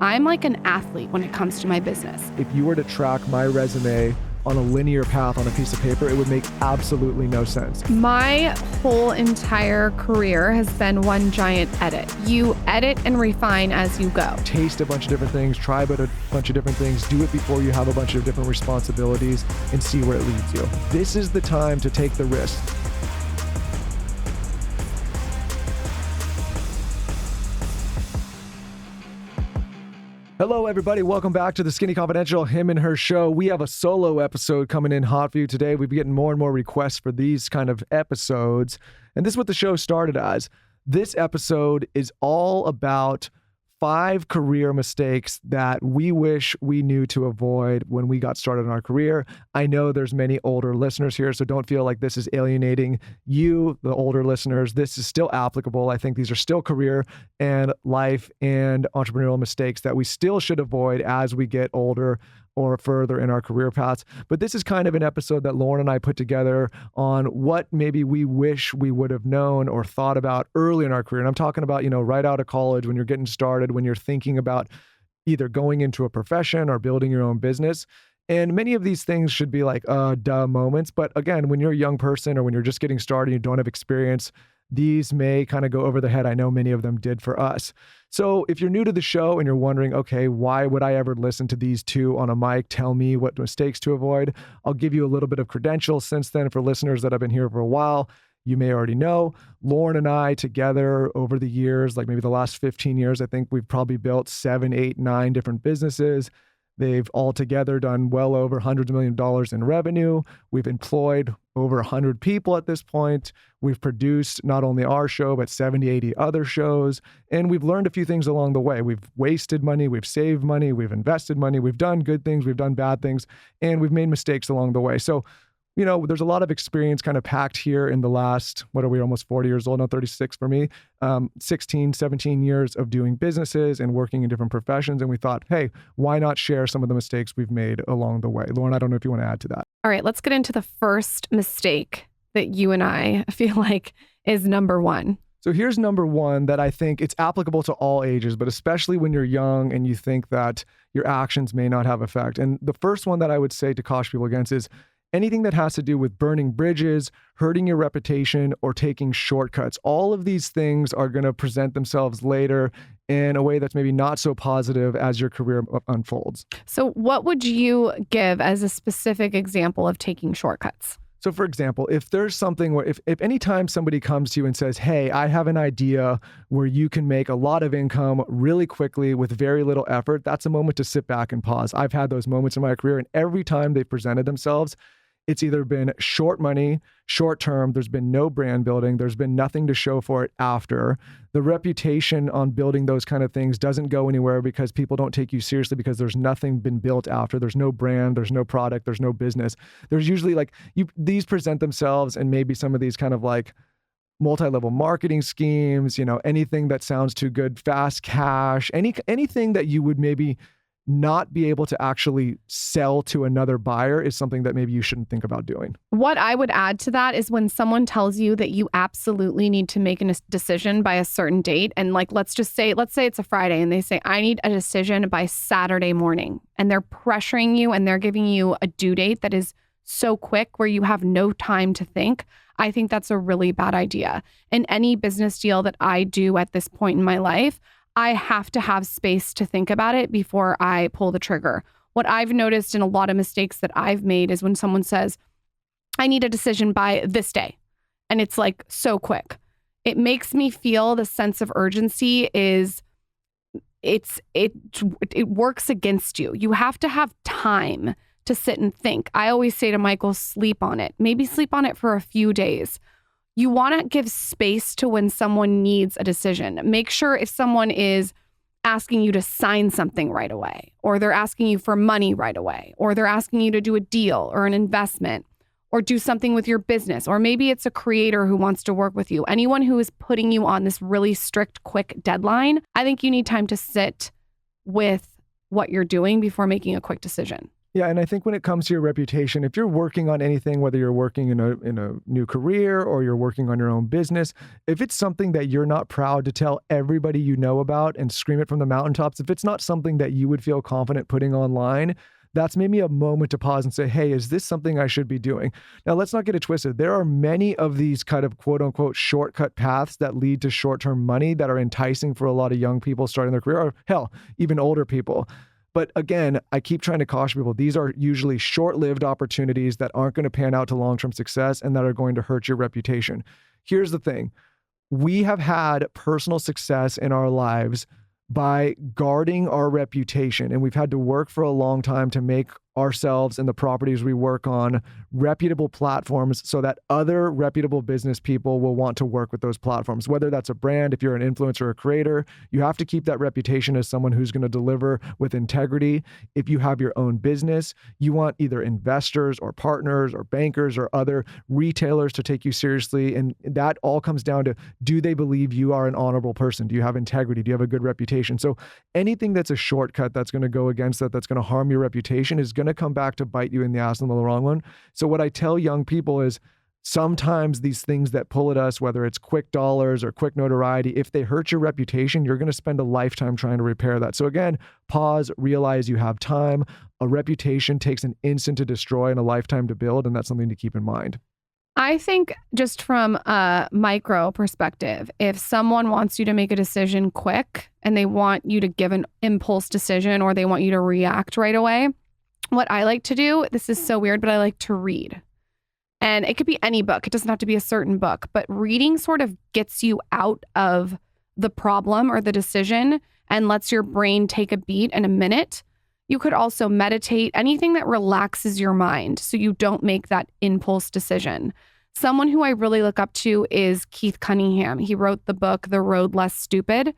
I'm like an athlete when it comes to my business. If you were to track my resume on a linear path on a piece of paper, it would make absolutely no sense. My whole entire career has been one giant edit. You edit and refine as you go. Taste a bunch of different things, try a bunch of different things, do it before you have a bunch of different responsibilities and see where it leads you. This is the time to take the risk. Hello, everybody. Welcome back to the Skinny Confidential Him and Her Show. We have a solo episode coming in hot for you today. We've been getting more and more requests for these kind of episodes. And this is what the show started as. This episode is all about 5 career mistakes that we wish we knew to avoid when we got started in our career. I know there's many older listeners here, so don't feel like this is alienating you, the older listeners. This is still applicable. I think these are still career and life and entrepreneurial mistakes that we still should avoid as we get older or further in our career paths. But this is kind of an episode that Lauryn and I put together on what maybe we wish we would have known or thought about early in our career. And I'm talking about, right out of college, when you're getting started, when you're thinking about either going into a profession or building your own business. And many of these things should be like, duh moments. But again, when you're a young person or when you're just getting started, you don't have experience, these may kind of go over the head. I know many of them did for us. So if you're new to the show and you're wondering, okay, why would I ever listen to these two on a mic? Tell me what mistakes to avoid. I'll give you a little bit of credentials since then for listeners that have been here for a while. You may already know, Lauryn and I together over the years, like maybe the last 15 years, I think we've probably built 7, 8, 9 different businesses. They've all together done well over hundreds of millions of dollars in revenue. We've employed over 100 people at this point. We've produced not only our show, but 70, 80 other shows. And we've learned a few things along the way. We've wasted money, we've saved money, we've invested money, we've done good things, we've done bad things, and we've made mistakes along the way. So, there's a lot of experience kind of packed here in the last, what are we, almost 40 years old now, 36 for me, 16, 17 years of doing businesses and working in different professions. And we thought, hey, why not share some of the mistakes we've made along the way? Lauryn, I don't know if you want to add to that. All right, let's get into the first mistake that you and I feel like is number one. So here's number one that I think it's applicable to all ages, but especially when you're young and you think that your actions may not have effect. And the first one that I would say to caution people against is anything that has to do with burning bridges, hurting your reputation, or taking shortcuts. All of these things are going to present themselves later in a way that's maybe not so positive as your career unfolds. So what would you give as a specific example of taking shortcuts? So for example, if there's something where if anytime somebody comes to you and says, hey, I have an idea where you can make a lot of income really quickly with very little effort, that's a moment to sit back and pause. I've had those moments in my career, and every time they've presented themselves, it's either been short money, short term, there's been no brand building, there's been nothing to show for it after. The reputation on building those kind of things doesn't go anywhere because people don't take you seriously because there's nothing been built after. There's no brand, there's no product, there's no business. There's usually these present themselves and maybe some of these kind of like multi-level marketing schemes, anything that sounds too good, fast cash, anything that you would maybe not be able to actually sell to another buyer is something that maybe you shouldn't think about doing. What I would add to that is when someone tells you that you absolutely need to make a decision by a certain date. And let's say it's a Friday and they say, I need a decision by Saturday morning. And they're pressuring you and they're giving you a due date that is so quick where you have no time to think. I think that's a really bad idea. In any business deal that I do at this point in my life, I have to have space to think about it before I pull the trigger. What I've noticed in a lot of mistakes that I've made is when someone says, I need a decision by this day. And it's like so quick. It makes me feel the sense of urgency is it works against you. You have to have time to sit and think. I always say to Michael, sleep on it. Maybe sleep on it for a few days. You want to give space to when someone needs a decision. Make sure if someone is asking you to sign something right away, or they're asking you for money right away, or they're asking you to do a deal or an investment, or do something with your business, or maybe it's a creator who wants to work with you. Anyone who is putting you on this really strict, quick deadline, I think you need time to sit with what you're doing before making a quick decision. Yeah, and I think when it comes to your reputation, if you're working on anything, whether you're working in a new career or you're working on your own business, if it's something that you're not proud to tell everybody you know about and scream it from the mountaintops, if it's not something that you would feel confident putting online, that's maybe a moment to pause and say, hey, is this something I should be doing? Now, let's not get it twisted. There are many of these kind of quote unquote shortcut paths that lead to short-term money that are enticing for a lot of young people starting their career, or hell, even older people. But again, I keep trying to caution people, these are usually short-lived opportunities that aren't going to pan out to long-term success and that are going to hurt your reputation. Here's the thing. We have had personal success in our lives by guarding our reputation, and we've had to work for a long time to make ourselves and the properties we work on reputable platforms so that other reputable business people will want to work with those platforms. Whether that's a brand, if you're an influencer or a creator, you have to keep that reputation as someone who's going to deliver with integrity. If you have your own business, you want either investors or partners or bankers or other retailers to take you seriously. And that all comes down to, do they believe you are an honorable person? Do you have integrity? Do you have a good reputation? So anything that's a shortcut that's going to go against that, that's going to harm your reputation, is going to come back to bite you in the ass in the long run. So what I tell young people is, sometimes these things that pull at us, whether it's quick dollars or quick notoriety, if they hurt your reputation, you're going to spend a lifetime trying to repair that. So again, pause, realize you have time. A reputation takes an instant to destroy and a lifetime to build, and that's something to keep in mind. I think just from a micro perspective, if someone wants you to make a decision quick and they want you to give an impulse decision or they want you to react right away, what I like to do, this is so weird, but I like to read. And it could be any book. It doesn't have to be a certain book, but reading sort of gets you out of the problem or the decision and lets your brain take a beat and a minute. You could also meditate, anything that relaxes your mind so you don't make that impulse decision. Someone who I really look up to is Keith Cunningham. He wrote the book, The Road Less Stupid,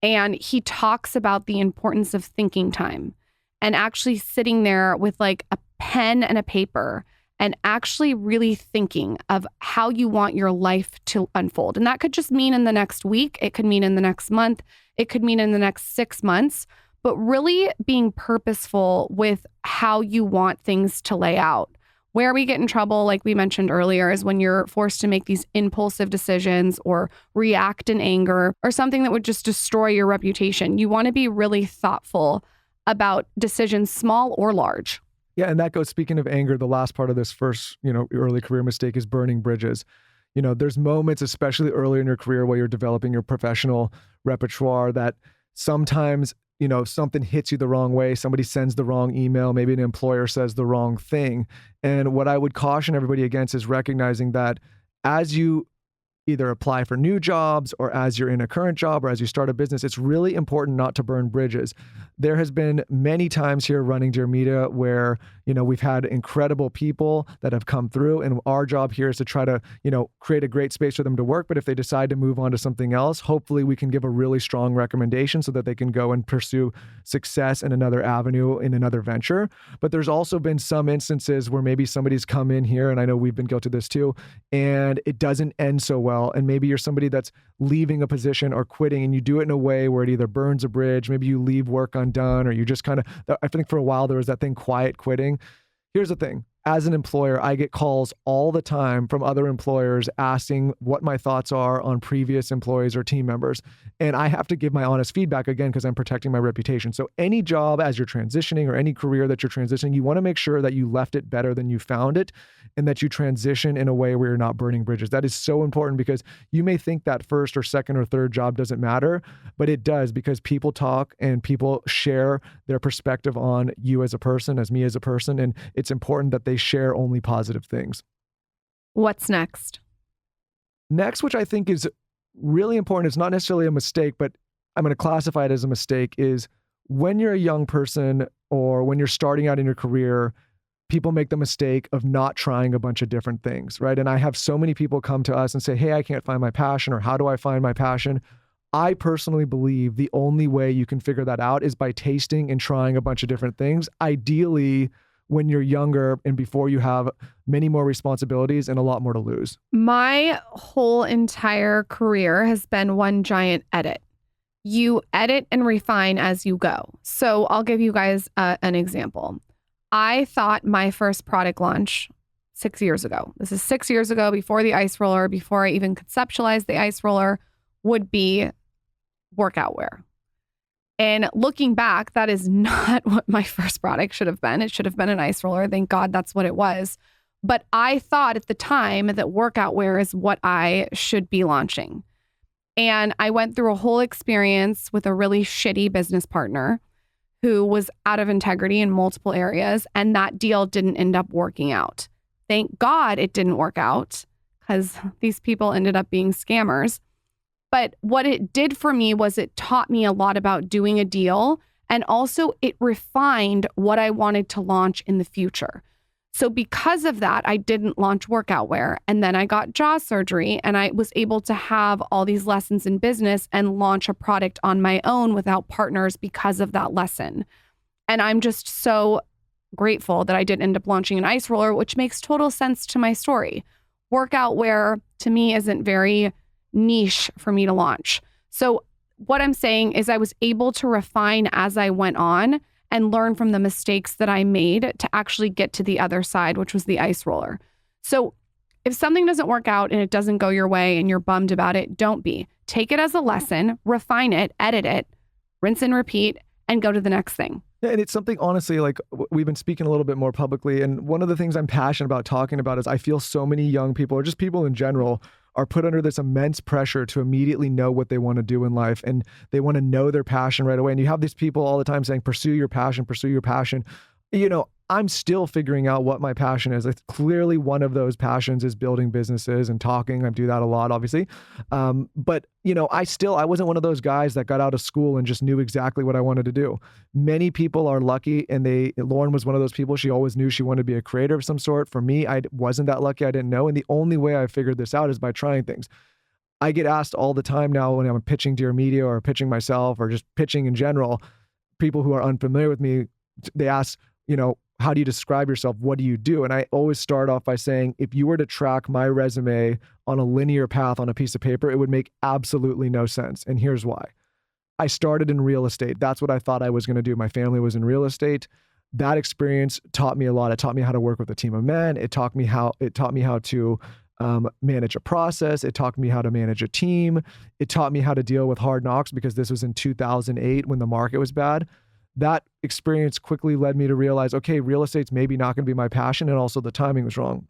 and he talks about the importance of thinking time and actually sitting there with like a pen and a paper and actually really thinking of how you want your life to unfold. And that could just mean in the next week. It could mean in the next month. It could mean in the next 6 months. But really being purposeful with how you want things to lay out. Where we get in trouble, like we mentioned earlier, is when you're forced to make these impulsive decisions or react in anger or something that would just destroy your reputation. You want to be really thoughtful about decisions, small or large. Yeah, and that goes, speaking of anger, the last part of this first, early career mistake is burning bridges. There's moments, especially early in your career, where you're developing your professional repertoire, that sometimes something hits you the wrong way. Somebody sends the wrong email. Maybe an employer says the wrong thing. And what I would caution everybody against is recognizing that as you either apply for new jobs or as you're in a current job or as you start a business, it's really important not to burn bridges. There has been many times here running Dear Media where, we've had incredible people that have come through, and our job here is to try to, create a great space for them to work. But if they decide to move on to something else, hopefully we can give a really strong recommendation so that they can go and pursue success in another avenue, in another venture. But there's also been some instances where maybe somebody's come in here, and I know we've been guilty of this too, and it doesn't end so well. And maybe you're somebody that's leaving a position or quitting, and you do it in a way where it either burns a bridge, maybe you leave work undone, or you just kind of, I think for a while there was that thing, quiet quitting. Here's the thing. As an employer, I get calls all the time from other employers asking what my thoughts are on previous employees or team members. And I have to give my honest feedback, again, because I'm protecting my reputation. So any job as you're transitioning or any career that you're transitioning, you want to make sure that you left it better than you found it and that you transition in a way where you're not burning bridges. That is so important, because you may think that first or second or third job doesn't matter, but it does, because people talk and people share their perspective on you as a person, as me as a person. And it's important that they share only positive things. What's next? Next, which I think is really important, it's not necessarily a mistake, but I'm going to classify it as a mistake, is when you're a young person or when you're starting out in your career, people make the mistake of not trying a bunch of different things, right? And I have so many people come to us and say, hey, I can't find my passion, or how do I find my passion? I personally believe the only way you can figure that out is by tasting and trying a bunch of different things. Ideally, when you're younger and before you have many more responsibilities and a lot more to lose. My whole entire career has been one giant edit. You edit and refine as you go. So I'll give you guys an example. I thought my first product launch 6 years ago, this is 6 years ago, before the ice roller, before I even conceptualized the ice roller, would be workout wear. And looking back, that is not what my first product should have been. It should have been an ice roller. Thank God that's what it was. But I thought at the time that workout wear is what I should be launching. And I went through a whole experience with a really shitty business partner who was out of integrity in multiple areas. And that deal didn't end up working out. Thank God it didn't work out, because these people ended up being scammers. But what it did for me was it taught me a lot about doing a deal. And also it refined what I wanted to launch in the future. So because of that, I didn't launch workout wear. And then I got jaw surgery and I was able to have all these lessons in business and launch a product on my own without partners because of that lesson. And I'm just so grateful that I did end up launching an ice roller, which makes total sense to my story. Workout wear to me isn't very niche for me to launch. So what I'm saying is I was able to refine as I went on and learn from the mistakes that I made to actually get to the other side, which was the ice roller. So if something doesn't work out and it doesn't go your way and you're bummed about it, don't be. Take it as a lesson, refine it, edit it, rinse and repeat, and go to the next thing. Yeah, and it's something, honestly, like we've been speaking a little bit more publicly. And one of the things I'm passionate about talking about is I feel so many young people, or just people in general, are put under this immense pressure to immediately know what they want to do in life. And they want to know their passion right away. And you have these people all the time saying, pursue your passion, pursue your passion. You know, I'm still figuring out what my passion is. It's clearly one of those passions is building businesses and talking. I do that a lot, obviously. But, you know, I wasn't one of those guys that got out of school and just knew exactly what I wanted to do. Many people are lucky, and Lauryn was one of those people. She always knew she wanted to be a creator of some sort. For me, I wasn't that lucky. I didn't know. And the only way I figured this out is by trying things. I get asked all the time now when I'm pitching Dear Media or pitching myself or just pitching in general, people who are unfamiliar with me, they ask, you know, how do you describe yourself? What do you do? And I always start off by saying, if you were to track my resume on a linear path on a piece of paper, it would make absolutely no sense. And here's why. I started in real estate. That's what I thought I was going to do. My family was in real estate. That experience taught me a lot. It taught me how to work with a team of men. It taught me how to manage a process. It taught me how to manage a team. It taught me how to deal with hard knocks, because this was in 2008 when the market was bad. That experience quickly led me to realize, okay, real estate's maybe not going to be my passion, and also the timing was wrong.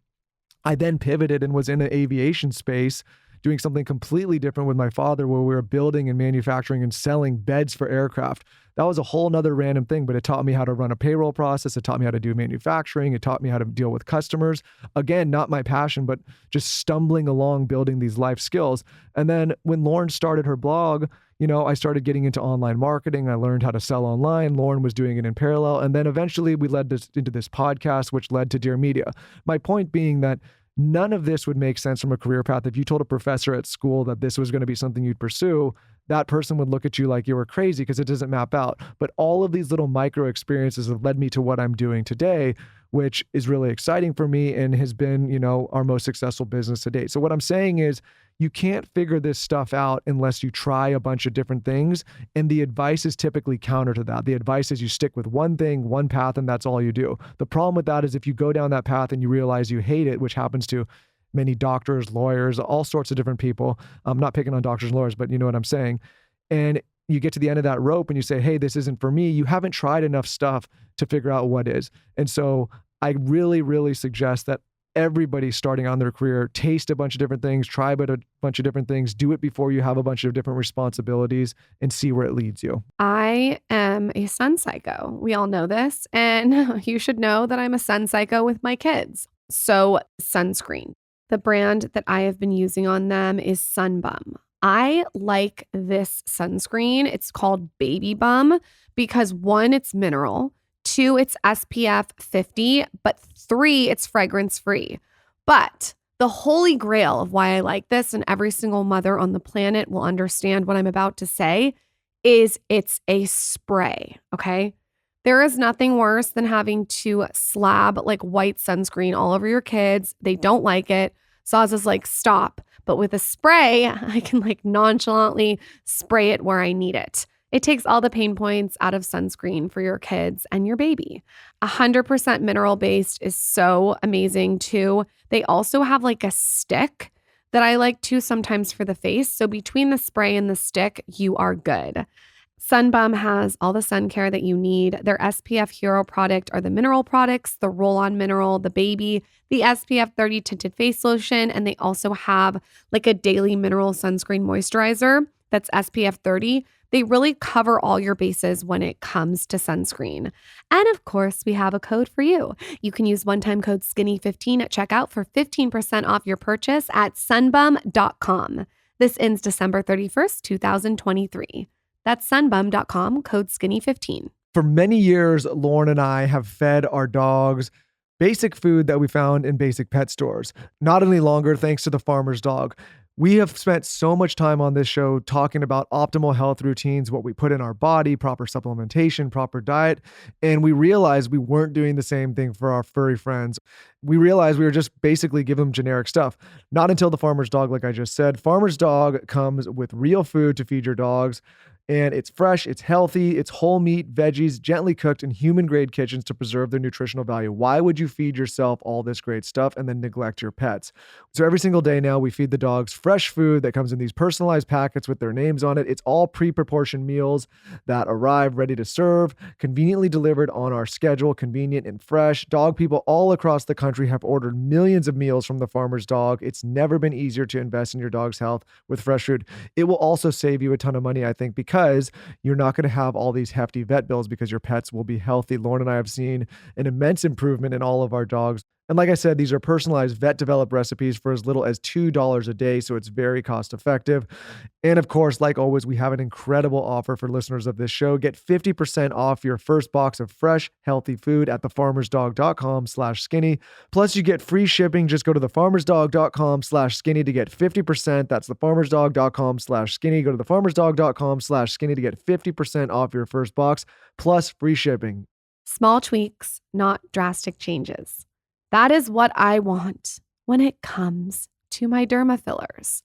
I then pivoted and was in the aviation space doing something completely different with my father, where we were building and manufacturing and selling beds for aircraft. That was a whole nother random thing, but it taught me how to run a payroll process. It taught me how to do manufacturing. It taught me how to deal with customers. Again, not my passion, but just stumbling along building these life skills. And then when Lauryn started her blog, you know, I started getting into online marketing. I learned how to sell online. Lauryn was doing it in parallel. And then eventually we led into this podcast, which led to Dear Media. My point being that none of this would make sense from a career path. If you told a professor at school that this was going to be something you'd pursue, that person would look at you like you were crazy, because it doesn't map out. But all of these little micro experiences have led me to what I'm doing today, which is really exciting for me and has been, you know, our most successful business to date. So what I'm saying is, you can't figure this stuff out unless you try a bunch of different things. And the advice is typically counter to that. The advice is you stick with one thing, one path, and that's all you do. The problem with that is if you go down that path and you realize you hate it, which happens to many doctors, lawyers, all sorts of different people. I'm not picking on doctors and lawyers, but you know what I'm saying. And you get to the end of that rope and you say, hey, this isn't for me. You haven't tried enough stuff to figure out what is. And so I really, really suggest that everybody starting on their career, taste a bunch of different things, try a bunch of different things, do it before you have a bunch of different responsibilities, and see where it leads you. I am a sun psycho. We all know this. And you should know that I'm a sun psycho with my kids. So sunscreen, the brand that I have been using on them is Sunbum. I like this sunscreen. It's called Baby Bum because 1, it's mineral. 2, it's SPF 50, but 3, it's fragrance free. But the holy grail of why I like this, and every single mother on the planet will understand what I'm about to say, is it's a spray, okay? There is nothing worse than having to slab like white sunscreen all over your kids. They don't like it. Saz is like, stop. But with a spray, I can like nonchalantly spray it where I need it. It takes all the pain points out of sunscreen for your kids and your baby. 100% mineral based is so amazing too. They also have like a stick that I like too sometimes for the face. So between the spray and the stick, you are good. Sunbum has all the sun care that you need. Their SPF Hero product are the mineral products, the roll-on mineral, the baby, the SPF 30 tinted face lotion, and they also have like a daily mineral sunscreen moisturizer that's SPF 30. They really cover all your bases when it comes to sunscreen. And of course, we have a code for you. You can use one-time code SKINNY15 at checkout for 15% off your purchase at sunbum.com. This ends December 31st, 2023. That's sunbum.com, code SKINNY15. For many years, Lauren and I have fed our dogs basic food that we found in basic pet stores. Not any longer, thanks to the farmer's dog. We have spent so much time on this show talking about optimal health routines, what we put in our body, proper supplementation, proper diet, and we realized we weren't doing the same thing for our furry friends. We realized we were just basically giving them generic stuff. Not until the farmer's dog, like I just said. Farmer's dog comes with real food to feed your dogs. And it's fresh, it's healthy, it's whole meat, veggies, gently cooked in human-grade kitchens to preserve their nutritional value. Why would you feed yourself all this great stuff and then neglect your pets? So every single day now, we feed the dogs fresh food that comes in these personalized packets with their names on it. It's all pre-proportioned meals that arrive ready to serve, conveniently delivered on our schedule, convenient and fresh. Dog people all across the country have ordered millions of meals from the farmer's dog. It's never been easier to invest in your dog's health with fresh food. It will also save you a ton of money, I think, because you're not going to have all these hefty vet bills because your pets will be healthy. Lauren and I have seen an immense improvement in all of our dogs. And like I said, these are personalized vet-developed recipes for as little as $2 a day, so it's very cost-effective. And of course, like always, we have an incredible offer for listeners of this show. Get 50% off your first box of fresh, healthy food at thefarmersdog.com/skinny. Plus, you get free shipping. Just go to thefarmersdog.com/skinny to get 50%. That's thefarmersdog.com/skinny. Go to thefarmersdog.com/skinny to get 50% off your first box, plus free shipping. Small tweaks, not drastic changes. That is what I want when it comes to my derma fillers.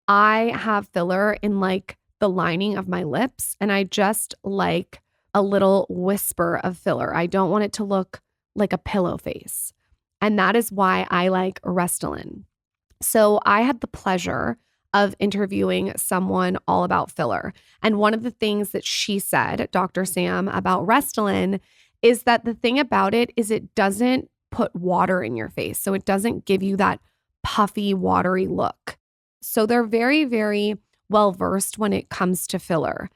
I have filler in like the lining of my lips, and I just like a little whisper of filler. I don't want it to look like a pillow face. And that is why I like Restylane. So I had the pleasure of interviewing someone all about filler. And one of the things that she said, Dr. Sam, about Restylane is that the thing about it is it doesn't put water in your face. So it doesn't give you that puffy, watery look. So they're very, very well versed when it comes to filler.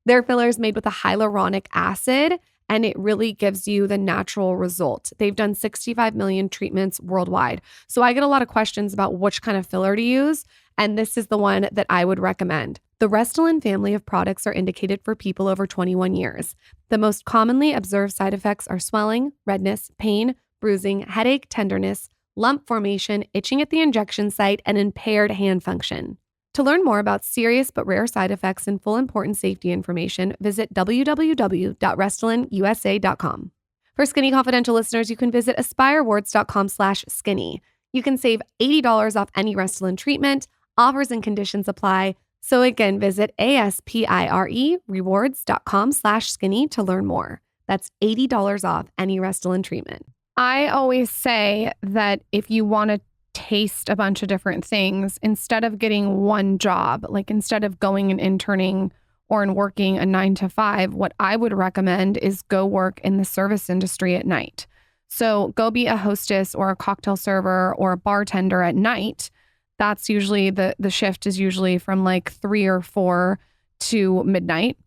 Their filler is made with a hyaluronic acid, and it really gives you the natural result. They've done 65 million treatments worldwide. So I get a lot of questions about which kind of filler to use, and this is the one that I would recommend. The Restylane family of products are indicated for people over 21 years. The most commonly observed side effects are swelling, redness, pain, bruising, headache, tenderness, lump formation, itching at the injection site, and impaired hand function. To learn more about serious but rare side effects and full important safety information, visit www.restylaneusa.com. For Skinny Confidential listeners, you can visit aspirewards.com/skinny. You can save $80 off any Restylane treatment. Offers and conditions apply. So again, visit aspirewards.com/skinny to learn more. That's $80 off any Restylane treatment. I always say that if you want to taste a bunch of different things, instead of getting one job, like instead of going and interning or in working a 9 to 5, what I would recommend is go work in the service industry at night. So go be a hostess or a cocktail server or a bartender at night. That's usually the shift is usually from like 3 or 4 to midnight.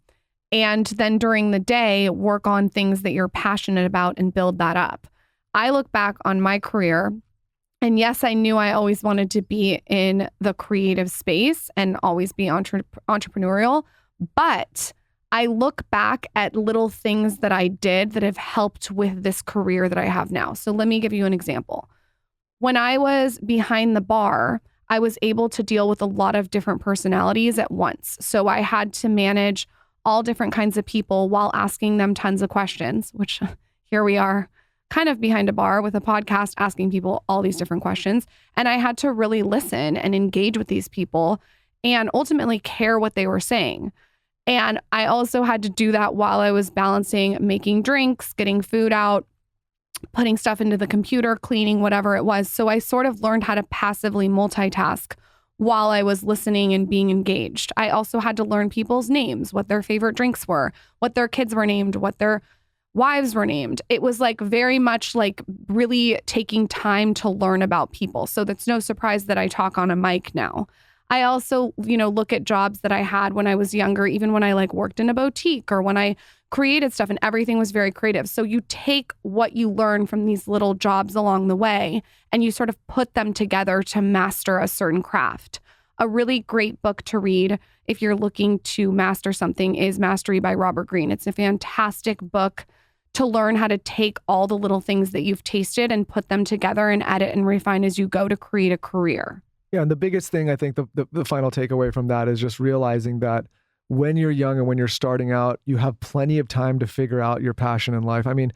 And then during the day, work on things that you're passionate about and build that up. I look back on my career, and yes, I knew I always wanted to be in the creative space and always be entrepreneurial, but I look back at little things that I did that have helped with this career that I have now. So let me give you an example. When I was behind the bar, I was able to deal with a lot of different personalities at once. So I had to manage all different kinds of people while asking them tons of questions, which here we are kind of behind a bar with a podcast asking people all these different questions. And I had to really listen and engage with these people and ultimately care what they were saying. And I also had to do that while I was balancing making drinks, getting food out, putting stuff into the computer, cleaning, whatever it was. So I sort of learned how to passively multitask while I was listening and being engaged. I also had to learn people's names, what their favorite drinks were, what their kids were named, what their wives were named. It was like very much like really taking time to learn about people. So that's no surprise that I talk on a mic now. I also, look at jobs that I had when I was younger, even when I like worked in a boutique or when I created stuff and everything was very creative. So you take what you learn from these little jobs along the way and you sort of put them together to master a certain craft. A really great book to read if you're looking to master something is Mastery by Robert Greene. It's a fantastic book to learn how to take all the little things that you've tasted and put them together and edit and refine as you go to create a career. Yeah, and the biggest thing, I think the final takeaway from that is just realizing that when you're young and when you're starting out, you have plenty of time to figure out your passion in life. I mean,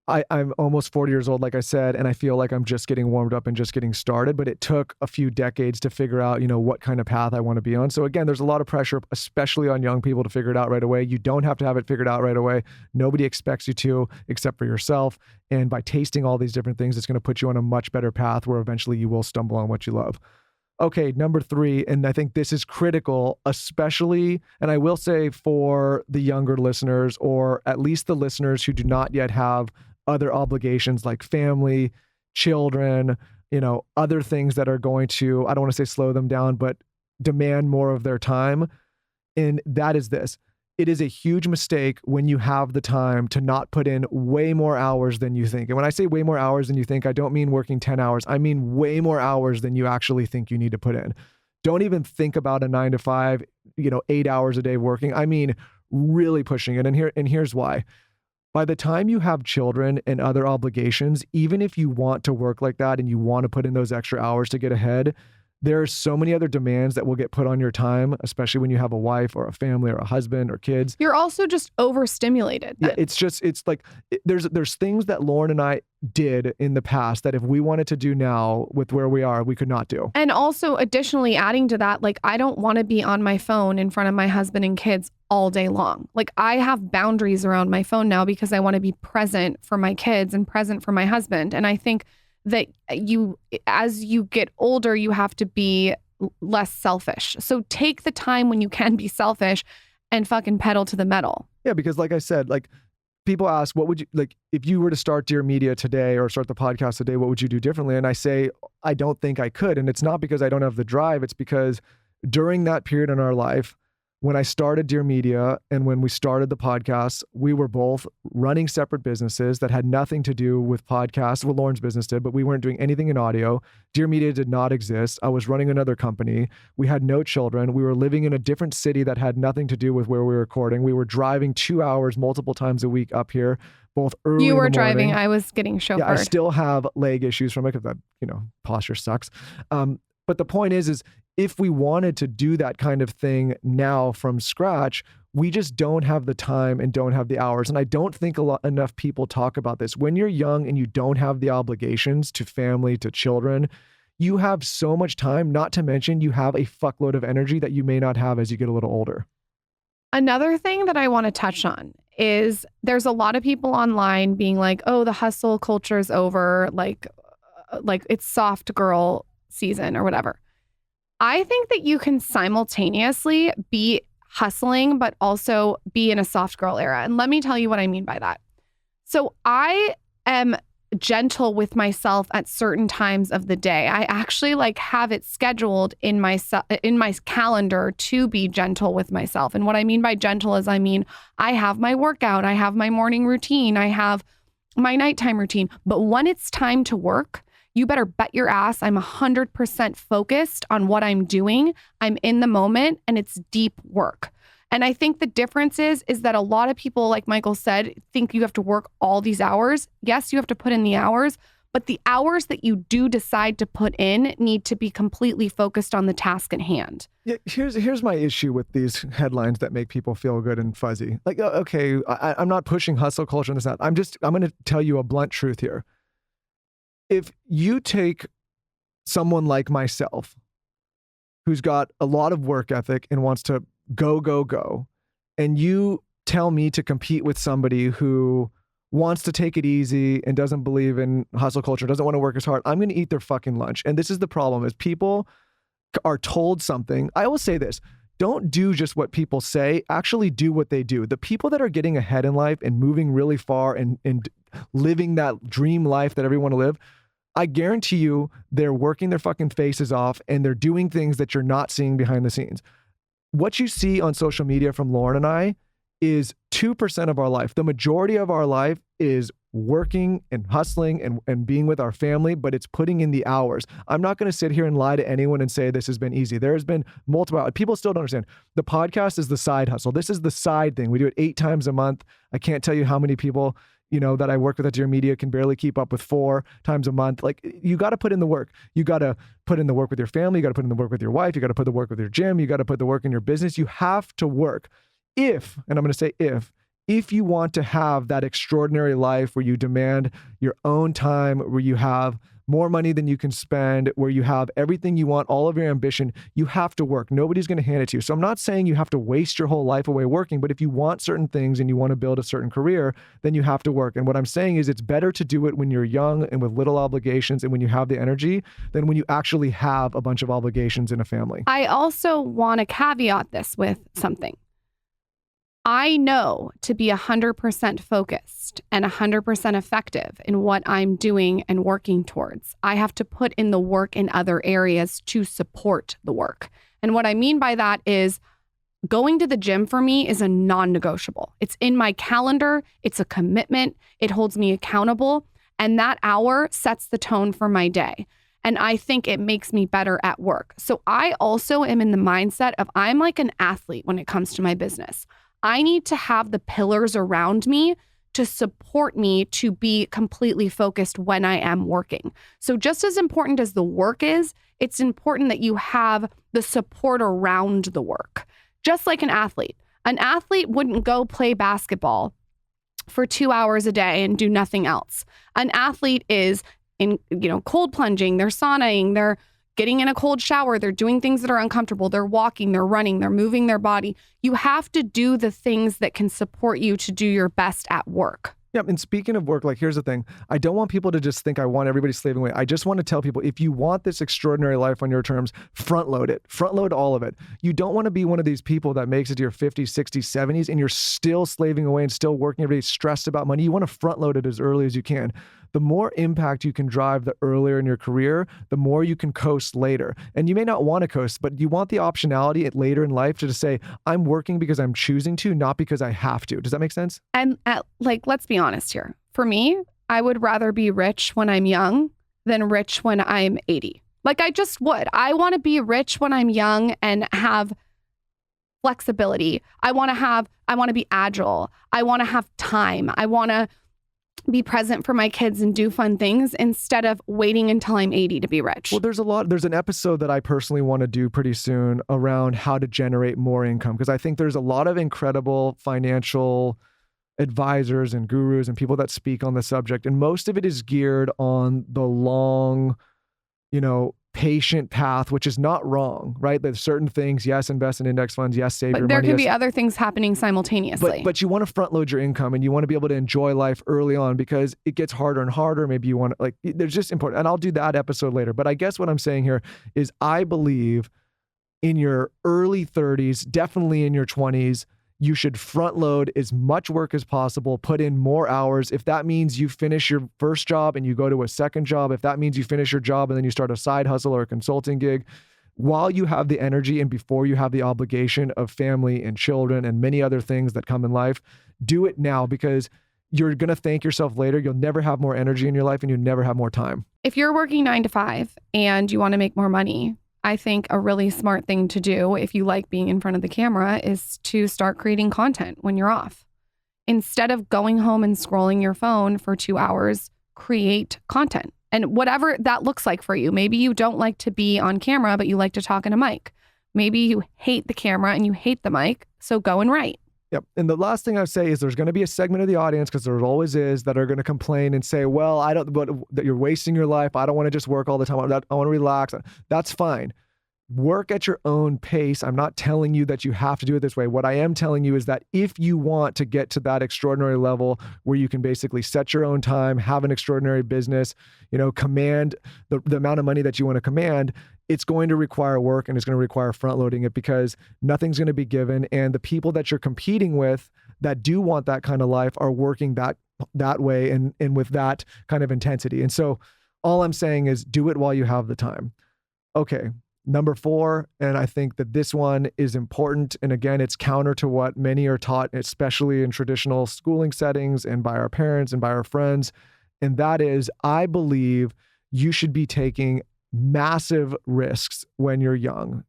I'm almost 40 years old, like I said, and I feel like I'm just getting warmed up and just getting started, but it took a few decades to figure out, what kind of path I want to be on. So again, there's a lot of pressure, especially on young people, to figure it out right away. You don't have to have it figured out right away. Nobody expects you to, except for yourself. And by tasting all these different things, it's going to put you on a much better path where eventually you will stumble on what you love. Okay, number 3, and I think this is critical, especially, and I will say for the younger listeners, or at least the listeners who do not yet have other obligations like family, children, other things that are going to, I don't want to say slow them down, but demand more of their time. And that is this. It is a huge mistake when you have the time to not put in way more hours than you think. And when I say way more hours than you think, I don't mean working 10 hours. I mean way more hours than you actually think you need to put in. Don't even think about a 9 to 5, 8 hours a day working. I mean, really pushing it. And here's why. By the time you have children and other obligations, even if you want to work like that and you want to put in those extra hours to get ahead, there are so many other demands that will get put on your time, especially when you have a wife or a family or a husband or kids. You're also just overstimulated. Yeah, it's like there's things that Lauryn and I did in the past that if we wanted to do now with where we are, we could not do. And also additionally adding to that, like I don't want to be on my phone in front of my husband and kids all day long. Like I have boundaries around my phone now because I want to be present for my kids and present for my husband. And I think that as you get older, you have to be less selfish. So take the time when you can be selfish and fucking pedal to the metal. Yeah, because like I said, like people ask, what would you, like if you were to start Dear Media today or start the podcast today, what would you do differently? And I say, I don't think I could. And it's not because I don't have the drive. It's because during that period in our life, when I started Dear Media and when we started the podcast, we were both running separate businesses that had nothing to do with podcasts. Well, Lauren's business did, but we weren't doing anything in audio. Dear Media did not exist. I was running another company. We had no children. We were living in a different city that had nothing to do with where we were recording. We were driving 2 hours multiple times a week up here, both early You in were the morning. driving. I was getting chauffeured. Yeah, I still have leg issues from it because that, posture sucks. But the point is if we wanted to do that kind of thing now from scratch, we just don't have the time and don't have the hours. And I don't think enough people talk about this. When you're young and you don't have the obligations to family, to children, you have so much time, not to mention you have a fuckload of energy that you may not have as you get a little older. Another thing that I want to touch on is there's a lot of people online being like, oh, the hustle culture is over. Like it's soft girl season or whatever. I think that you can simultaneously be hustling, but also be in a soft girl era. And let me tell you what I mean by that. So I am gentle with myself at certain times of the day. I actually have it scheduled in my calendar to be gentle with myself. And what I mean by gentle is I have my workout, I have my morning routine, I have my nighttime routine. But when it's time to work, you better bet your ass I'm 100% focused on what I'm doing. I'm in the moment and it's deep work. And I think the difference is that a lot of people, like Michael said, think you have to work all these hours. Yes, you have to put in the hours, but the hours that you do decide to put in need to be completely focused on the task at hand. Yeah, here's my issue with these headlines that make people feel good and fuzzy. Like, okay, I'm not pushing hustle culture and this and that. I'm going to tell you a blunt truth here. If you take someone like myself, who's got a lot of work ethic and wants to go, and you tell me to compete with somebody who wants to take it easy and doesn't believe in hustle culture, doesn't want to work as hard, I'm going to eat their fucking lunch. And this is the problem, is people are told something. I will say this: don't do just what people say, actually do what they do. The people that are getting ahead in life and moving really far and living that dream life that everyone want to live, I guarantee you they're working their fucking faces off and they're doing things that you're not seeing behind the scenes. What you see on social media from Lauryn and I is 2% of our life. The majority of our life is working and hustling and being with our family, but it's putting in the hours. I'm not going to sit here and lie to anyone and say this has been easy. There has been multiple, people still don't understand. The podcast is the side hustle. This is the side thing. We do it 8 times a month. I can't tell you how many people, that I work with at Dear Media can barely keep up with 4 times a month. Like, you got to put in the work. You got to put in the work with your family. You got to put in the work with your wife. You got to put the work with your gym. You got to put the work in your business. You have to work. And I'm going to say if you want to have that extraordinary life where you demand your own time, where you have more money than you can spend, where you have everything you want, all of your ambition, you have to work. Nobody's going to hand it to you. So I'm not saying you have to waste your whole life away working, but if you want certain things and you want to build a certain career, then you have to work. And what I'm saying is it's better to do it when you're young and with little obligations and when you have the energy than when you actually have a bunch of obligations in a family. I also want to caveat this with something. I know to be 100% focused and 100% effective in what I'm doing and working towards, I have to put in the work in other areas to support the work. And what I mean by that is going to the gym for me is a non-negotiable. It's in my calendar. It's a commitment. It holds me accountable. And that hour sets the tone for my day. And I think it makes me better at work. So I also am in the mindset of I'm like an athlete when it comes to my business. I need to have the pillars around me to support me to be completely focused when I am working. So just as important as the work is, it's important that you have the support around the work. Just like an athlete. An athlete wouldn't go play basketball for 2 hours a day and do nothing else. An athlete is in, cold plunging, they're saunaing, they're getting in a cold shower, they're doing things that are uncomfortable, they're walking, they're running, they're moving their body. You have to do the things that can support you to do your best at work. Yeah, and speaking of work, here's the thing. I don't want people to just think I want everybody slaving away. I just want to tell people, if you want this extraordinary life on your terms, front load it. Front load all of it. You don't want to be one of these people that makes it to your 50s, 60s, 70s, and you're still slaving away and still working every day, stressed about money. You want to front load it as early as you can. The more impact you can drive the earlier in your career, the more you can coast later. And you may not want to coast, but you want the optionality at later in life to just say, I'm working because I'm choosing to, not because I have to. Does that make sense? And let's be honest here. For me, I would rather be rich when I'm young than rich when I'm 80. I just would. I want to be rich when I'm young and have flexibility. I want to be agile. I want to have time. I want to be present for my kids and do fun things instead of waiting until I'm 80 to be rich. Well, there's an episode that I personally want to do pretty soon around how to generate more income, because I think there's a lot of incredible financial advisors and gurus and people that speak on the subject. And most of it is geared on the long, patient path, which is not wrong, right? There's certain things, yes, invest in index funds, yes, save your money. But there could be other things happening simultaneously. But you want to front load your income and you want to be able to enjoy life early on, because it gets harder and harder. Maybe you want to, there's just important, and I'll do that episode later. But I guess what I'm saying here is I believe in your early 30s, definitely in your 20s, you should front load as much work as possible, put in more hours. If that means you finish your first job and you go to a second job, if that means you finish your job and then you start a side hustle or a consulting gig, while you have the energy and before you have the obligation of family and children and many other things that come in life, do it now, because you're going to thank yourself later. You'll never have more energy in your life and you'll never have more time. If you're working 9 to 5 and you want to make more money, I think a really smart thing to do if you like being in front of the camera is to start creating content when you're off. Instead of going home and scrolling your phone for 2 hours, create content. And whatever that looks like for you. Maybe you don't like to be on camera, but you like to talk in a mic. Maybe you hate the camera and you hate the mic, so go and write. Yep. And the last thing I would say is there's going to be a segment of the audience, because there always is, that are going to complain and say, well, that you're wasting your life. I don't want to just work all the time. I want to relax. That's fine. work at your own pace. I'm not telling you that you have to do it this way. What I am telling you is that if you want to get to that extraordinary level where you can basically set your own time, have an extraordinary business, command the amount of money that you want to command, it's going to require work and it's going to require front loading it, because nothing's going to be given. And the people that you're competing with that do want that kind of life are working that way and with that kind of intensity. And so all I'm saying is do it while you have the time. Okay. Number 4, and I think that this one is important. And again, it's counter to what many are taught, especially in traditional schooling settings and by our parents and by our friends. And that is, I believe you should be taking massive risks when you're young,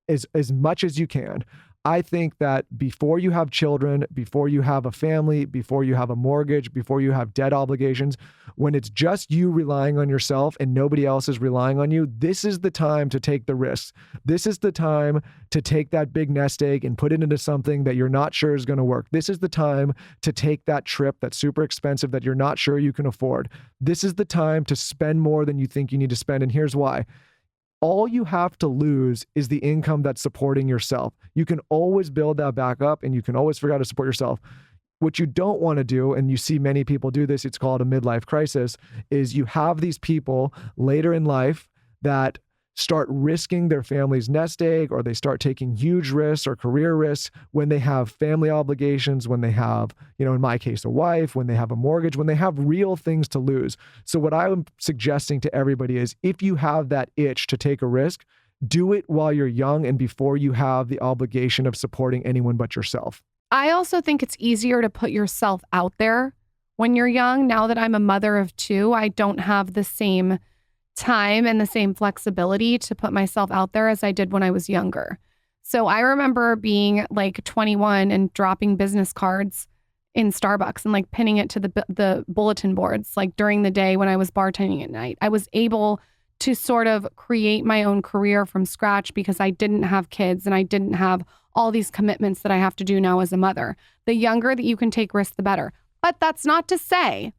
as much as you can. I think that before you have children, before you have a family, before you have a mortgage, before you have debt obligations, when it's just you relying on yourself and nobody else is relying on you, this is the time to take the risks. This is the time to take that big nest egg and put it into something that you're not sure is going to work. This is the time to take that trip that's super expensive that you're not sure you can afford. This is the time to spend more than you think you need to spend. And here's why. All you have to lose is the income that's supporting yourself. You can always build that back up and you can always figure out how to support yourself. What you don't want to do, and you see many people do this, it's called a midlife crisis, is you have these people later in life that start risking their family's nest egg, or they start taking huge risks or career risks when they have family obligations, when they have, in my case, a wife, when they have a mortgage, when they have real things to lose. So what I'm suggesting to everybody is, if you have that itch to take a risk, do it while you're young and before you have the obligation of supporting anyone but yourself. I also think it's easier to put yourself out there when you're young. Now that I'm a mother of 2, I don't have the same time and the same flexibility to put myself out there as I did when I was younger. So I remember being like 21 and dropping business cards in Starbucks and like pinning it to the bulletin boards, like during the day when I was bartending at night. I was able to sort of create my own career from scratch because I didn't have kids and I didn't have all these commitments that I have to do now as a mother. The younger that you can take risks, the better. But that's not to say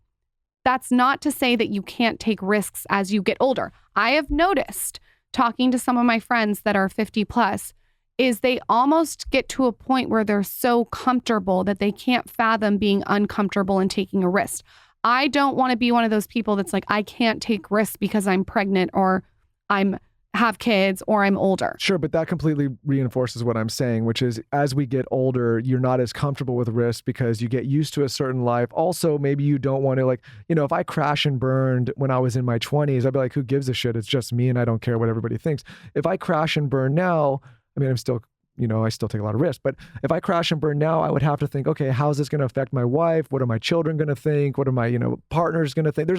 that you can't take risks as you get older. I have noticed, talking to some of my friends that are 50 plus, is they almost get to a point where they're so comfortable that they can't fathom being uncomfortable and taking a risk. I don't want to be one of those people that's like, I can't take risks because I'm pregnant or I'm have kids or I'm older. Sure, but that completely reinforces what I'm saying, which is as we get older, you're not as comfortable with risk because you get used to a certain life. Also, maybe you don't want to if I crash and burned when I was in my 20s, I'd be like, who gives a shit? It's just me and I don't care what everybody thinks. If I crash and burn now, I'm still I still take a lot of risk, but if I crash and burn now, I would have to think, okay, how is this going to affect my wife? What are my children going to think? What are my, partners going to think?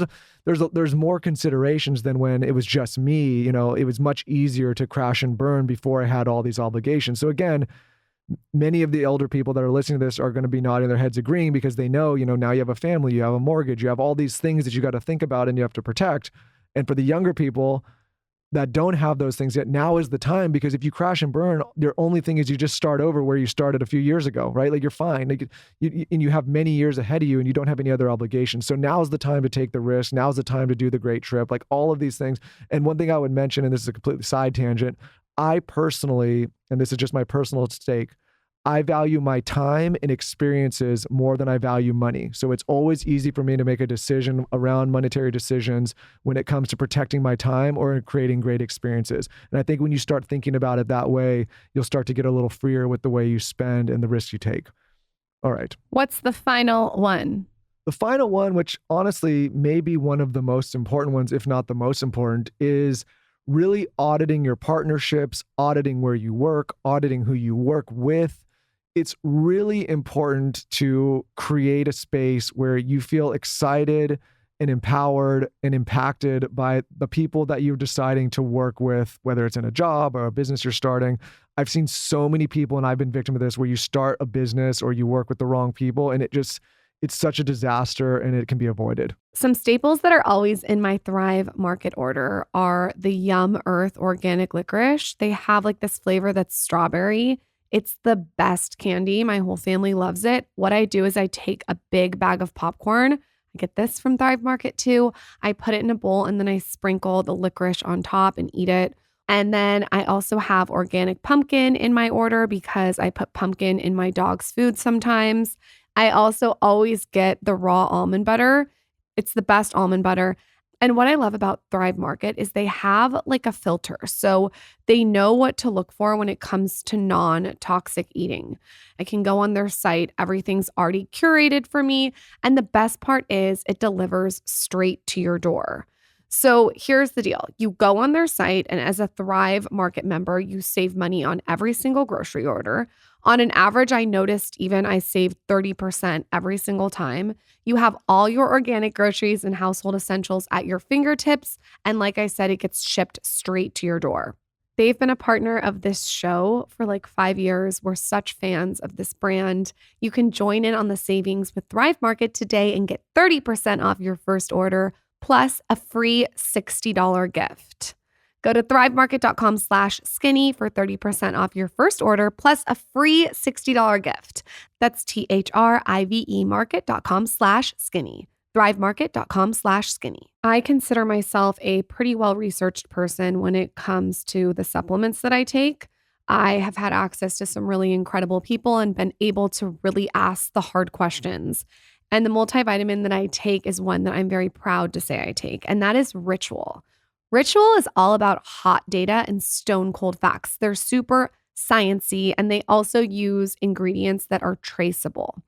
There's more considerations than when it was just me. It was much easier to crash and burn before I had all these obligations. So again, many of the elder people that are listening to this are going to be nodding their heads agreeing because they know, now you have a family, you have a mortgage, you have all these things that you got to think about and you have to protect. And for the younger people that don't have those things yet, now is the time, because if you crash and burn, your only thing is you just start over where you started a few years ago, right? Like you're fine. And you have many years ahead of you and you don't have any other obligations. So now is the time to take the risk. Now is the time to do the great trip, like all of these things. And one thing I would mention, and this is a completely side tangent, I personally, and this is just my personal stake, I value my time and experiences more than I value money. So it's always easy for me to make a decision around monetary decisions when it comes to protecting my time or creating great experiences. And I think when you start thinking about it that way, you'll start to get a little freer with the way you spend and the risks you take. All right. What's the final one? The final one, which honestly may be one of the most important ones, if not the most important, is really auditing your partnerships, auditing where you work, auditing who you work with. It's really important to create a space where you feel excited and empowered and impacted by the people that you're deciding to work with, whether it's in a job or a business you're starting. I've seen so many people, and I've been victim of this, where you start a business or you work with the wrong people, and it's such a disaster and it can be avoided. Some staples that are always in my Thrive Market order are the Yum Earth organic licorice. They have like this flavor that's strawberry. It's the best candy. My whole family loves it. What I do is I take a big bag of popcorn. I get this from Thrive Market too. I put it in a bowl and then I sprinkle the licorice on top and eat it And then I also have organic pumpkin in my order because I put pumpkin in my dog's food sometimes. I also always get the raw almond butter. It's the best almond butter. And what I love about Thrive Market is they have like a filter. So they know what to look for when it comes to non-toxic eating. I can go on their site. Everything's already curated for me. And the best part is it delivers straight to your door. So here's the deal. You go on their site, and as a Thrive Market member, you save money on every single grocery order. On an average, I noticed even I saved 30% every single time. You have all your organic groceries and household essentials at your fingertips. And like I said, it gets shipped straight to your door. They've been a partner of this show for like 5 years. We're such fans of this brand. You can join in on the savings with Thrive Market today and get 30% off your first order, plus a free $60 gift. Go to thrivemarket.com/skinny for 30% off your first order, plus a free $60 gift. That's THRIVE market.com/skinny. thrivemarket.com/skinny. I consider myself a pretty well-researched person when it comes to the supplements that I take. I have had access to some really incredible people and been able to really ask the hard questions. And the multivitamin that I take is one that I'm very proud to say I take, and that is Ritual. Ritual is all about hot data and stone cold facts. They're super sciencey, and they also use ingredients that are traceable.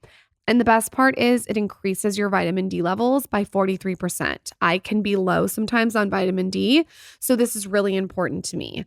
And the best part is it increases your vitamin D levels by 43%. I can be low sometimes on vitamin D, so this is really important to me.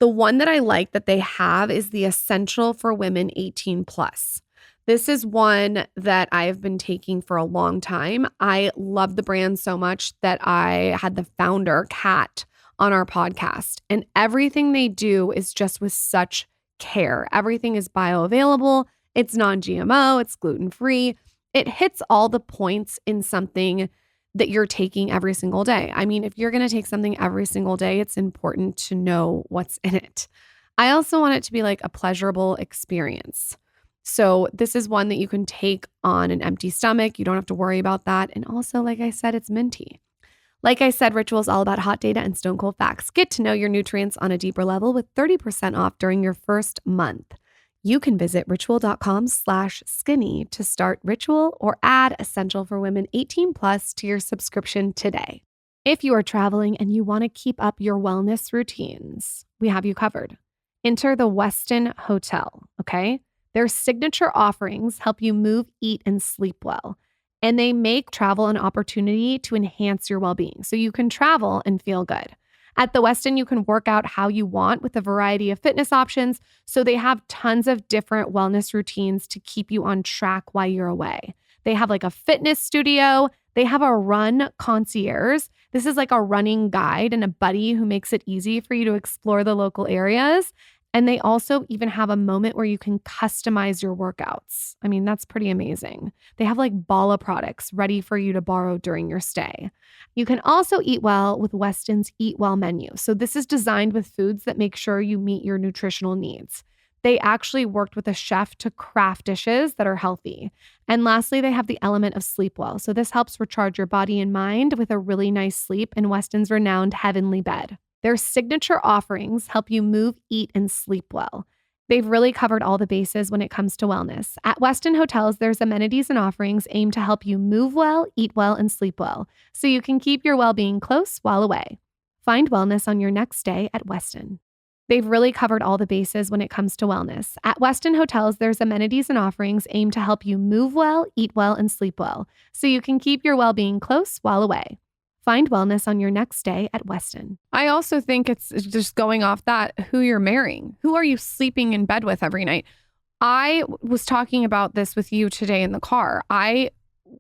The one that I like that they have is the Essential for Women 18 Plus. This is one that I have been taking for a long time. I love the brand so much that I had the founder, Kat, on our podcast. And everything they do is just with such care. Everything is bioavailable. It's non-GMO. It's gluten-free. It hits all the points in something that you're taking every single day. I mean, if you're going to take something every single day, it's important to know what's in it. I also want it to be like a pleasurable experience. So this is one that you can take on an empty stomach. You don't have to worry about that. And also, like I said, it's minty. Like I said, Ritual is all about hot data and stone cold facts. Get to know your nutrients on a deeper level with 30% off during your first month. You can visit ritual.com/skinny to start Ritual or add Essential for Women 18 Plus to your subscription today. If you are traveling and you want to keep up your wellness routines, we have you covered. Enter the WESTIN Hotel, okay? Their signature offerings help you move, eat, and sleep well. And they make travel an opportunity to enhance your well-being so you can travel and feel good. At the WESTIN, you can work out how you want with a variety of fitness options. So they have tons of different wellness routines to keep you on track while you're away. They have like a fitness studio. They have a run concierge. This is like a running guide and a buddy who makes it easy for you to explore the local areas. And they also even have a moment where you can customize your workouts. I mean, that's pretty amazing. They have like Bala products ready for you to borrow during your stay. You can also eat well with Westin's Eat Well menu. So this is designed with foods that make sure you meet your nutritional needs. They actually worked with a chef to craft dishes that are healthy. And lastly, they have the element of sleep well. So this helps recharge your body and mind with a really nice sleep in Westin's renowned heavenly bed. Their signature offerings help you move, eat, and sleep well. They've really covered all the bases when it comes to wellness. At Westin Hotels, there's amenities and offerings aimed to help you move well, eat well, and sleep well, so you can keep your well-being close while away. Find wellness on your next stay at Westin. They've really covered all the bases when it comes to wellness. At Westin Hotels, there's amenities and offerings aimed to help you move well, eat well, and sleep well, so you can keep your well-being close while away. Find wellness on your next stay at Westin. I also think it's just going off that, who you're marrying. Who are you sleeping in bed with every night? I was talking about this with you today in the car. I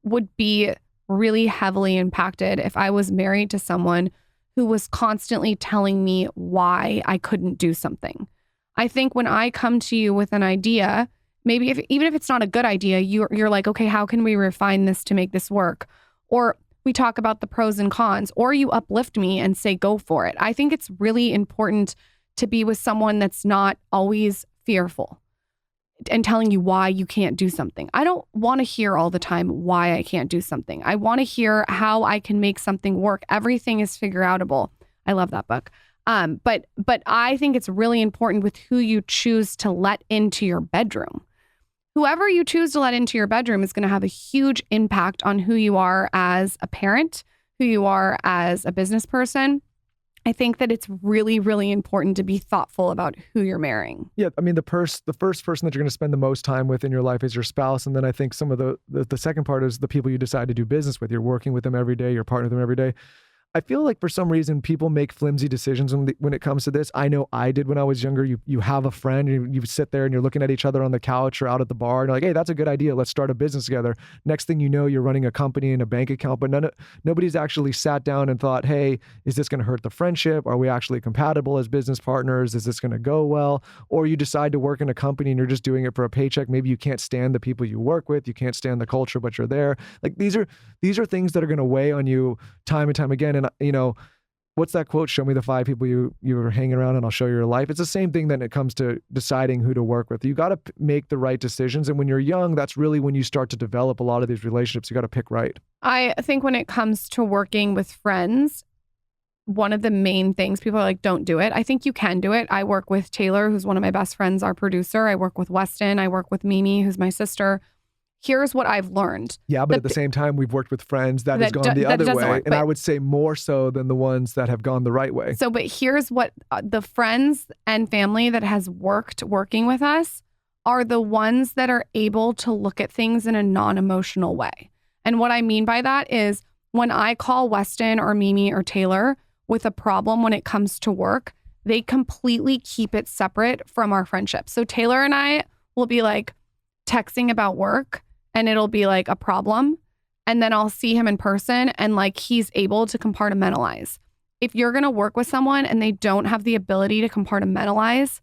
would be really heavily impacted if I was married to someone who was constantly telling me why I couldn't do something. I think when I come to you with an idea, maybe even if it's not a good idea, you're like, okay, how can we refine this to make this work? Or we talk about the pros and cons, or you uplift me and say, go for it. I think it's really important to be with someone that's not always fearful and telling you why you can't do something. I don't want to hear all the time why I can't do something. I want to hear how I can make something work. Everything is figure outable. I love that book. But I think it's really important with who you choose to let into your bedroom. Whoever you choose to let into your bedroom is going to have a huge impact on who you are as a parent, who you are as a business person. I think that it's really, really important to be thoughtful about who you're marrying. Yeah, I mean, the first person that you're going to spend the most time with in your life is your spouse. And then I think some of the second part is the people you decide to do business with. You're working with them every day, you're partnering with them every day. I feel like for some reason people make flimsy decisions when it comes to this. I know I did when I was younger. You have a friend, you sit there and you're looking at each other on the couch or out at the bar and you're like, hey, that's a good idea. Let's start a business together. Next thing you know, you're running a company and a bank account, but nobody's actually sat down and thought, hey, is this going to hurt the friendship? Are we actually compatible as business partners? Is this going to go well? Or you decide to work in a company and you're just doing it for a paycheck. Maybe you can't stand the people you work with. You can't stand the culture, but you're there. Like these are things that are going to weigh on you time and time again. And what's that quote? Show me the 5 people you were hanging around and I'll show you your life. It's the same thing when it comes to deciding who to work with. You got to make the right decisions. And when you're young, that's really when you start to develop a lot of these relationships. You got to pick right. I think when it comes to working with friends, one of the main things people are like, don't do it. I think you can do it. I work with Taylor, who's one of my best friends, our producer. I work with WESTIN. I work with Mimi, who's my sister. Here's what I've learned. Yeah, but at the same time, we've worked with friends that has gone the other way. And I would say more so than the ones that have gone the right way. So, but here's what the friends and family that has working with us are the ones that are able to look at things in a non-emotional way. And what I mean by that is when I call Weston or Mimi or Taylor with a problem when it comes to work, they completely keep it separate from our friendship. So Taylor and I will be like texting about work and it'll be like a problem. And then I'll see him in person and like he's able to compartmentalize. If you're going to work with someone and they don't have the ability to compartmentalize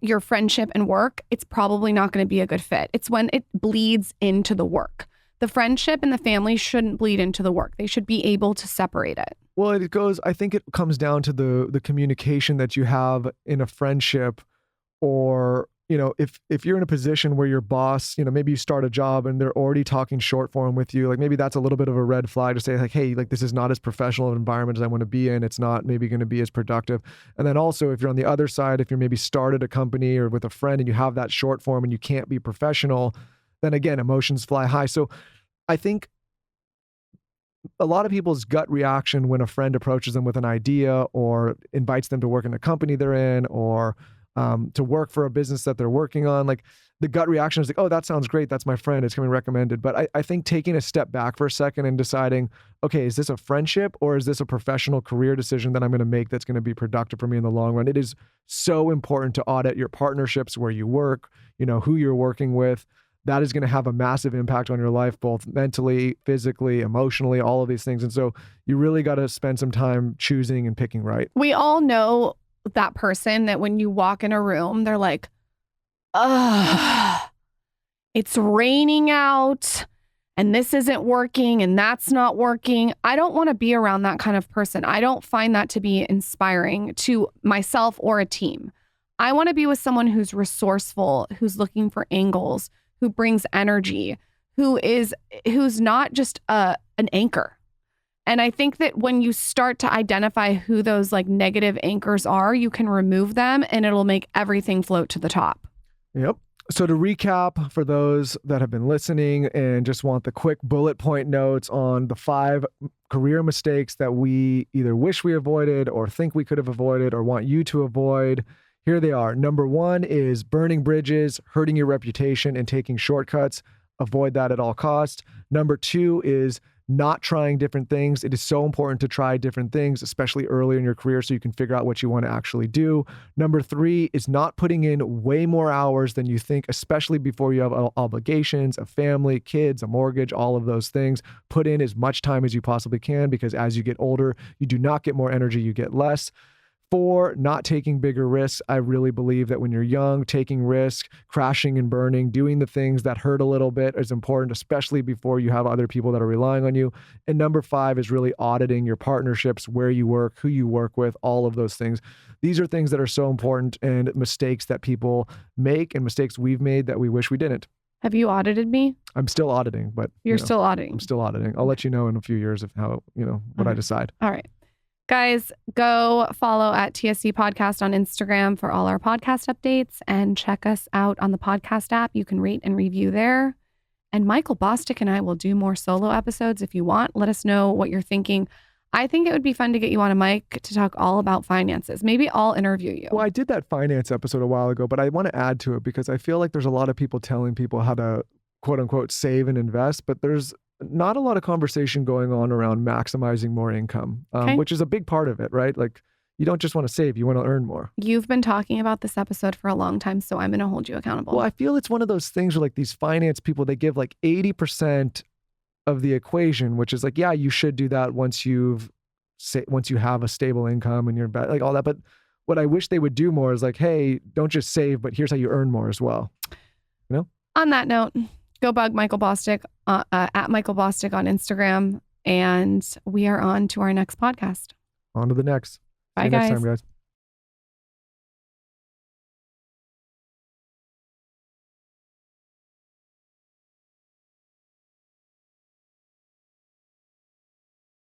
your friendship and work, it's probably not going to be a good fit. It's when it bleeds into the work. The friendship and the family shouldn't bleed into the work. They should be able to separate it. Well, I think it comes down to the communication that you have in a friendship, or if you're in a position where your boss, maybe you start a job and they're already talking short form with you, like maybe that's a little bit of a red flag to say like, hey, like this is not as professional an environment as I want to be in. It's not maybe going to be as productive. And then also if you're on the other side, if you're maybe started a company or with a friend and you have that short form and you can't be professional, then again, emotions fly high. So I think a lot of people's gut reaction when a friend approaches them with an idea or invites them to work in a company they're in or to work for a business that they're working on, like the gut reaction is like, oh, that sounds great. That's my friend. It's coming recommended. But I think taking a step back for a second and deciding, okay, is this a friendship or is this a professional career decision that I'm going to make that's going to be productive for me in the long run? It is so important to audit your partnerships, where you work, who you're working with. That is going to have a massive impact on your life, both mentally, physically, emotionally, all of these things. And so you really got to spend some time choosing and picking right. We all know that person that when you walk in a room, they're like, ugh, it's raining out and this isn't working and that's not working. I don't want to be around that kind of person. I don't find that to be inspiring to myself or a team. I want to be with someone who's resourceful, who's looking for angles, who brings energy, who's not just an anchor. And I think that when you start to identify who those like negative anchors are, you can remove them and it'll make everything float to the top. Yep. So to recap, for those that have been listening and just want the quick bullet point notes on the 5 career mistakes that we either wish we avoided or think we could have avoided or want you to avoid, here they are. Number 1 is burning bridges, hurting your reputation, and taking shortcuts. Avoid that at all costs. Number 2 is not trying different things. It is so important to try different things, especially early in your career, so you can figure out what you want to actually do. Number 3 is not putting in way more hours than you think, especially before you have obligations, a family, kids, a mortgage, all of those things. Put in as much time as you possibly can, because as you get older, you do not get more energy, you get less. 4, not taking bigger risks. I really believe that when you're young, taking risks, crashing and burning, doing the things that hurt a little bit is important, especially before you have other people that are relying on you. And number 5 is really auditing your partnerships, where you work, who you work with, all of those things. These are things that are so important and mistakes that people make and mistakes we've made that we wish we didn't. Have you audited me? I'm still auditing, but You're still auditing. I'm still auditing. I'll let you know in a few years of how, what I decide. All right. Guys, go follow at TSC Podcast on Instagram for all our podcast updates and check us out on the podcast app. You can rate and review there. And Michael Bostic and I will do more solo episodes if you want. Let us know what you're thinking. I think it would be fun to get you on a mic to talk all about finances. Maybe I'll interview you. Well, I did that finance episode a while ago, but I want to add to it because I feel like there's a lot of people telling people how to quote unquote save and invest, but there's not a lot of conversation going on around maximizing more income, which is a big part of it, right? Like you don't just want to save, you want to earn more. You've been talking about this episode for a long time, so I'm going to hold you accountable. Well, I feel it's one of those things where like these finance people, they give like 80% of the equation, which is like, yeah, you should do that once you have a stable income and you're like all that. But what I wish they would do more is like, hey, don't just save, but here's how you earn more as well. You know? On that note, go bug Michael Bostic at Michael Bostic on Instagram. And we are on to our next podcast. On to the next. Bye, See you guys. next time, guys.